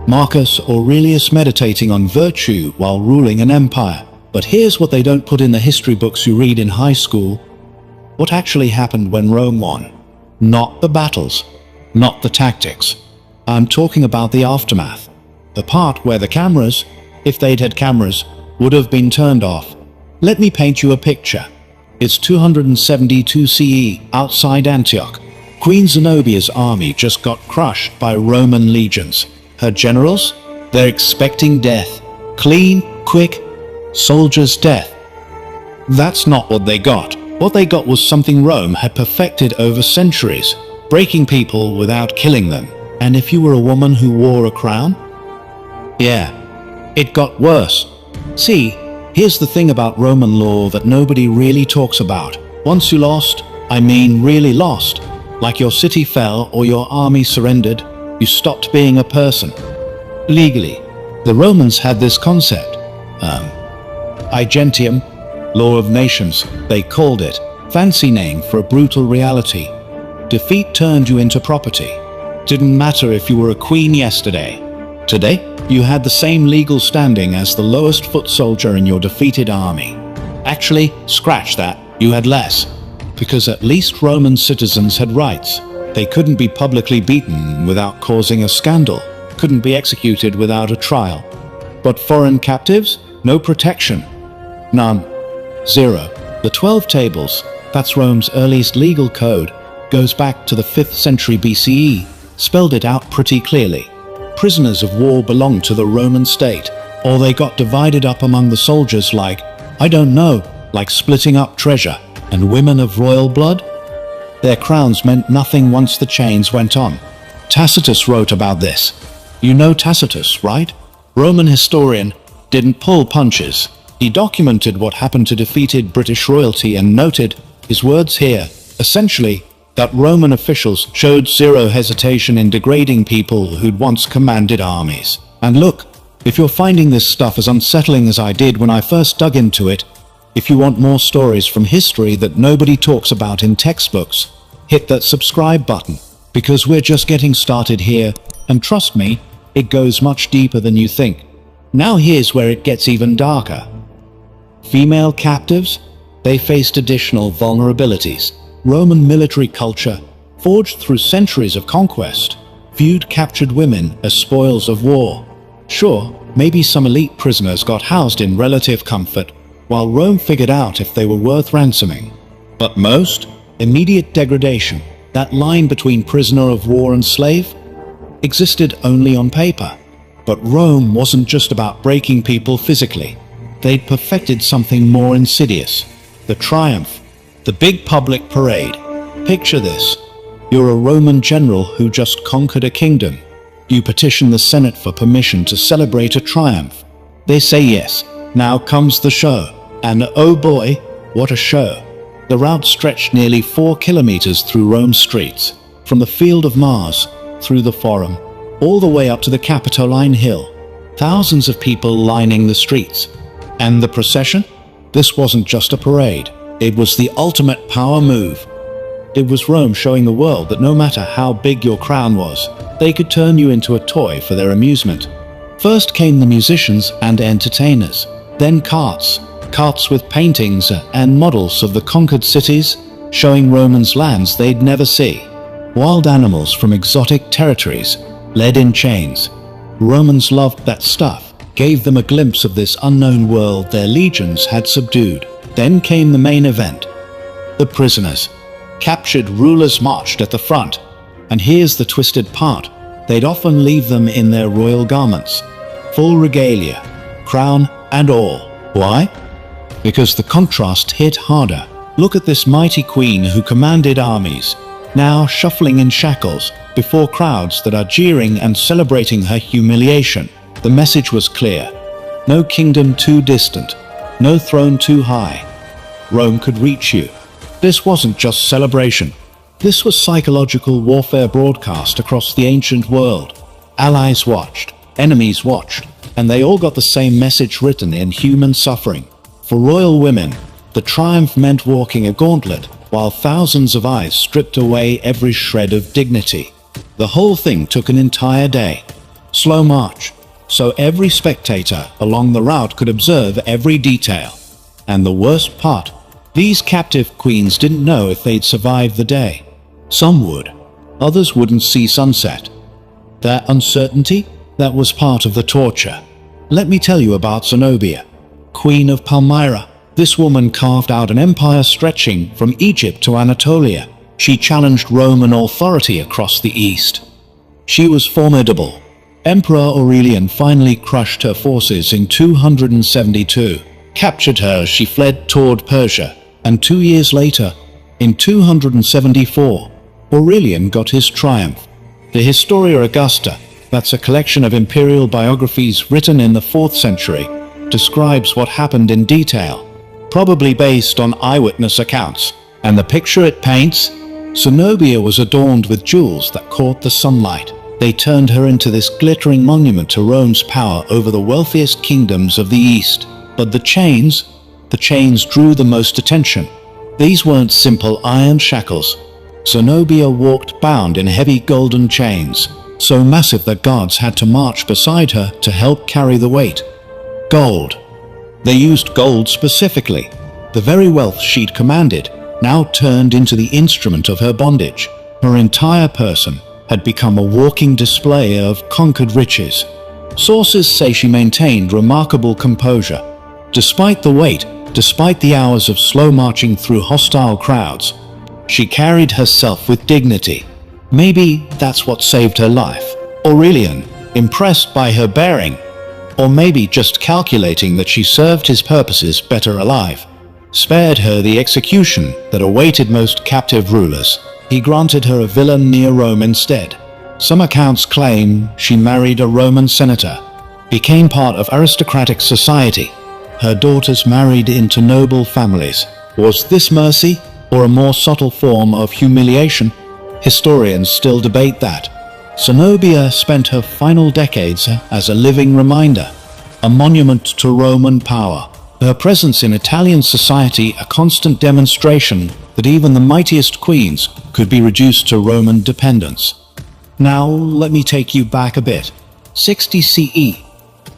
Marcus Aurelius meditating on virtue while ruling an empire. But here's what they don't put in the history books you read in high school. What actually happened when Rome won? Not the battles, not the tactics. I'm talking about the aftermath. The part where the cameras, if they'd had cameras, would have been turned off. Let me paint you a picture. It's 272 CE outside Antioch. Queen Zenobia's army just got crushed by Roman legions. Her generals? They're expecting death. Clean, quick, soldier's death. That's not what they got. What they got was something Rome had perfected over centuries, breaking people without killing them. And if you were a woman who wore a crown? Yeah, it got worse. See, here's the thing about Roman law that nobody really talks about. Once you lost, I mean really lost, like your city fell or your army surrendered, you stopped being a person. Legally, the Romans had this concept. Igentium, law of nations, they called it. Fancy name for a brutal reality. Defeat turned you into property. Didn't matter if you were a queen yesterday. Today, you had the same legal standing as the lowest foot soldier in your defeated army. Actually, scratch that, you had less. Because at least Roman citizens had rights. They couldn't be publicly beaten without causing a scandal, couldn't be executed without a trial. But foreign captives? No protection. None. Zero. The 12 Tables, that's Rome's earliest legal code, goes back to the 5th century BCE, spelled it out pretty clearly. Prisoners of war belonged to the Roman state, or they got divided up among the soldiers like, I don't know, like splitting up treasure. And women of royal blood? Their crowns meant nothing once the chains went on. Tacitus wrote about this. You know Tacitus, right? Roman historian, didn't pull punches. He documented what happened to defeated British royalty and noted, his words here, essentially, that Roman officials showed zero hesitation in degrading people who'd once commanded armies. And look, if you're finding this stuff as unsettling as I did when I first dug into it, if you want more stories from history that nobody talks about in textbooks, hit that subscribe button, because we're just getting started here, and trust me, it goes much deeper than you think. Now here's where it gets even darker. Female captives? They faced additional vulnerabilities. Roman military culture, forged through centuries of conquest, viewed captured women as spoils of war. Sure, maybe some elite prisoners got housed in relative comfort, while Rome figured out if they were worth ransoming. But most? Immediate degradation. That line between prisoner of war and slave? Existed only on paper. But Rome wasn't just about breaking people physically. They'd perfected something more insidious. The triumph. The big public parade. Picture this. You're a Roman general who just conquered a kingdom. You petition the Senate for permission to celebrate a triumph. They say yes. Now comes the show. And oh boy, what a show. The route stretched nearly 4 kilometers through Rome's streets, from the Field of Mars, through the Forum, all the way up to the Capitoline Hill. Thousands of people lining the streets. And the procession? This wasn't just a parade. It was the ultimate power move. It was Rome showing the world that no matter how big your crown was, they could turn you into a toy for their amusement. First came the musicians and entertainers, then carts with paintings and models of the conquered cities, showing Romans lands they'd never see. Wild animals from exotic territories, led in chains. Romans loved that stuff, gave them a glimpse of this unknown world their legions had subdued. Then came the main event. The prisoners. Captured rulers marched at the front. And here's the twisted part. They'd often leave them in their royal garments. Full regalia, crown and all. Why? Because the contrast hit harder. Look at this mighty queen who commanded armies, now shuffling in shackles before crowds that are jeering and celebrating her humiliation. The message was clear. No kingdom too distant, no throne too high. Rome could reach you. This wasn't just celebration. This was psychological warfare broadcast across the ancient world. Allies watched, enemies watched, and they all got the same message written in human suffering. For royal women, the triumph meant walking a gauntlet, while thousands of eyes stripped away every shred of dignity. The whole thing took an entire day. slow march, so every spectator along the route could observe every detail. And the worst part, these captive queens didn't know if they'd survive the day. Some would, others wouldn't see sunset. That uncertainty, that was part of the torture. Let me tell you about Zenobia, Queen of Palmyra. This woman carved out an empire stretching from Egypt to Anatolia. She challenged Roman authority across the east. She was formidable. Emperor Aurelian finally crushed her forces in 272, captured her as she fled toward Persia, and 2 years later, in 274, Aurelian got his triumph. The Historia Augusta, that's a collection of imperial biographies written in the 4th century, describes what happened in detail, probably based on eyewitness accounts. And the picture it paints? Zenobia was adorned with jewels that caught the sunlight. They turned her into this glittering monument to Rome's power over the wealthiest kingdoms of the East. But the chains drew the most attention. These weren't simple iron shackles. Zenobia walked bound in heavy golden chains, so massive that guards had to march beside her to help carry the weight. Gold. They used gold specifically. The very wealth she'd commanded now turned into the instrument of her bondage. Her entire person had become a walking display of conquered riches. Sources say she maintained remarkable composure. Despite the weight, despite the hours of slow marching through hostile crowds, she carried herself with dignity. Maybe that's what saved her life. Aurelian, impressed by her bearing, or maybe just calculating that she served his purposes better alive, spared her the execution that awaited most captive rulers. He granted her a villa near Rome instead. Some accounts claim she married a Roman senator, became part of aristocratic society. Her daughters married into noble families. Was this mercy, or a more subtle form of humiliation? Historians still debate that. Zenobia spent her final decades as a living reminder, a monument to Roman power. Her presence in Italian society a constant demonstration that even the mightiest queens could be reduced to Roman dependence. Now let me take you back a bit. 60 CE.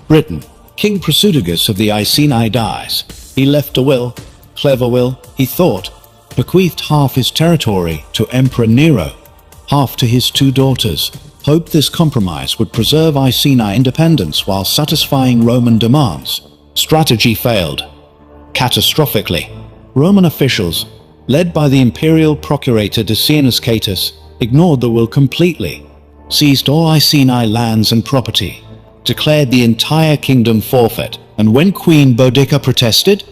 Britain. King Prasutagus of the Iceni dies. He left a will, clever will, he thought, bequeathed half his territory to Emperor Nero, half to his 2 daughters, hoped this compromise would preserve Iceni independence while satisfying Roman demands. Strategy failed. Catastrophically. Roman officials, led by the imperial procurator Decianus Catus, ignored the will completely, seized all Iceni lands and property, declared the entire kingdom forfeit, and when Queen Boudica protested,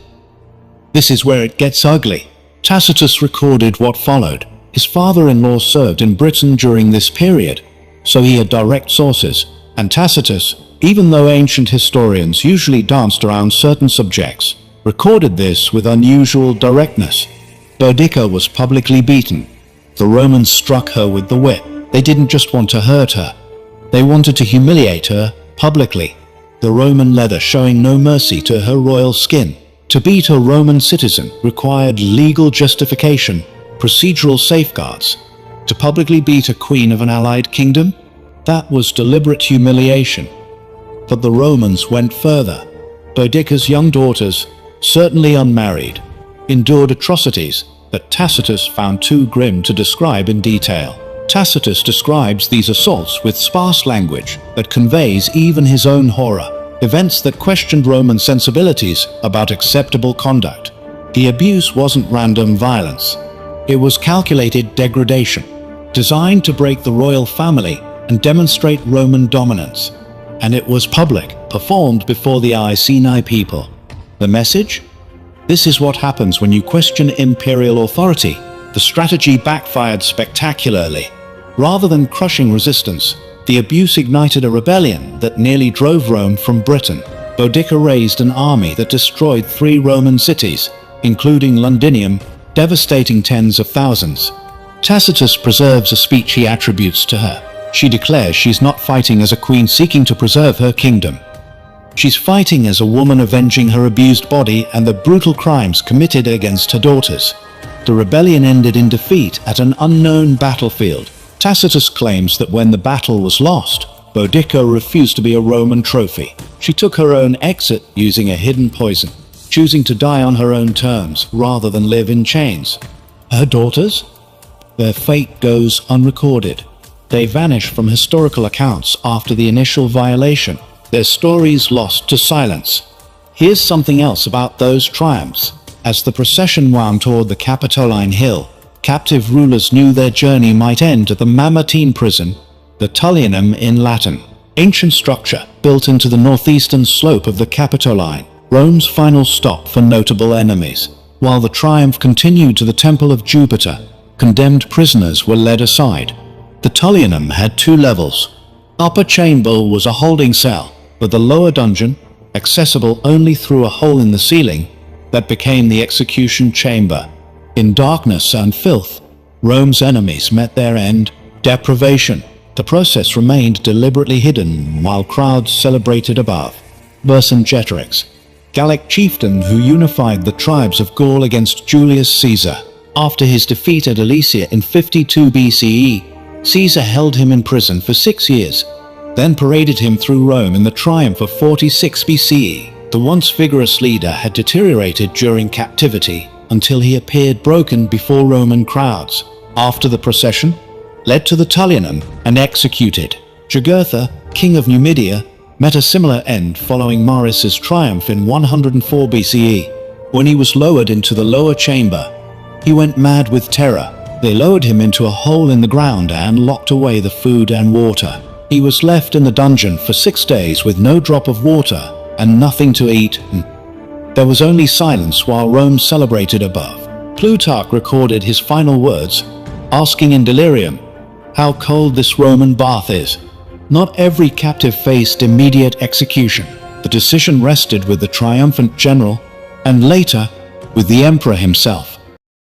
this is where it gets ugly. Tacitus recorded what followed. His father-in-law served in Britain during this period, so he had direct sources, and Tacitus, even though ancient historians usually danced around certain subjects, recorded this with unusual directness. Boudica was publicly beaten. The Romans struck her with the whip. They didn't just want to hurt her. They wanted to humiliate her publicly. The Roman leather showing no mercy to her royal skin. To beat a Roman citizen required legal justification, procedural safeguards. To publicly beat a queen of an allied kingdom? That was deliberate humiliation. But the Romans went further. Boudica's young daughters, certainly unmarried, endured atrocities that Tacitus found too grim to describe in detail. Tacitus describes these assaults with sparse language that conveys even his own horror, events that questioned Roman sensibilities about acceptable conduct. The abuse wasn't random violence. It was calculated degradation, designed to break the royal family and demonstrate Roman dominance. And it was public, performed before the Iceni people. The message? This is what happens when you question imperial authority. The strategy backfired spectacularly. Rather than crushing resistance, the abuse ignited a rebellion that nearly drove Rome from Britain. Boudica raised an army that destroyed 3 Roman cities, including Londinium, devastating tens of thousands. Tacitus preserves a speech he attributes to her. She declares she's not fighting as a queen seeking to preserve her kingdom. She's fighting as a woman avenging her abused body and the brutal crimes committed against her daughters. The rebellion ended in defeat at an unknown battlefield. Tacitus claims that when the battle was lost, Boudica refused to be a Roman trophy. She took her own exit using a hidden poison, choosing to die on her own terms rather than live in chains. Her daughters? Their fate goes unrecorded. They vanish from historical accounts after the initial violation, their stories lost to silence. Here's something else about those triumphs. As the procession wound toward the Capitoline Hill, captive rulers knew their journey might end at the Mamertine Prison, the Tullianum in Latin. Ancient structure built into the northeastern slope of the Capitoline, Rome's final stop for notable enemies. While the triumph continued to the Temple of Jupiter, condemned prisoners were led aside. The Tullianum had 2 levels. Upper chamber was a holding cell, but the lower dungeon, accessible only through a hole in the ceiling, that became the execution chamber. In darkness and filth, Rome's enemies met their end, deprivation. The process remained deliberately hidden while crowds celebrated above. Vercingetorix, Gallic chieftain who unified the tribes of Gaul against Julius Caesar. After his defeat at Alesia in 52 BCE, Caesar held him in prison for 6 years, then paraded him through Rome in the triumph of 46 BCE. The once vigorous leader had deteriorated during captivity until he appeared broken before Roman crowds. After the procession, led to the Tullianum and executed. Jugurtha, king of Numidia, met a similar end following Maurice's triumph in 104 BCE. When he was lowered into the lower chamber, he went mad with terror. They lowered him into a hole in the ground and locked away the food and water. He was left in the dungeon for 6 days with no drop of water and nothing to eat. There was only silence while Rome celebrated above. Plutarch recorded his final words, asking in delirium how cold this Roman bath is. Not every captive faced immediate execution. The decision rested with the triumphant general, and later with the emperor himself.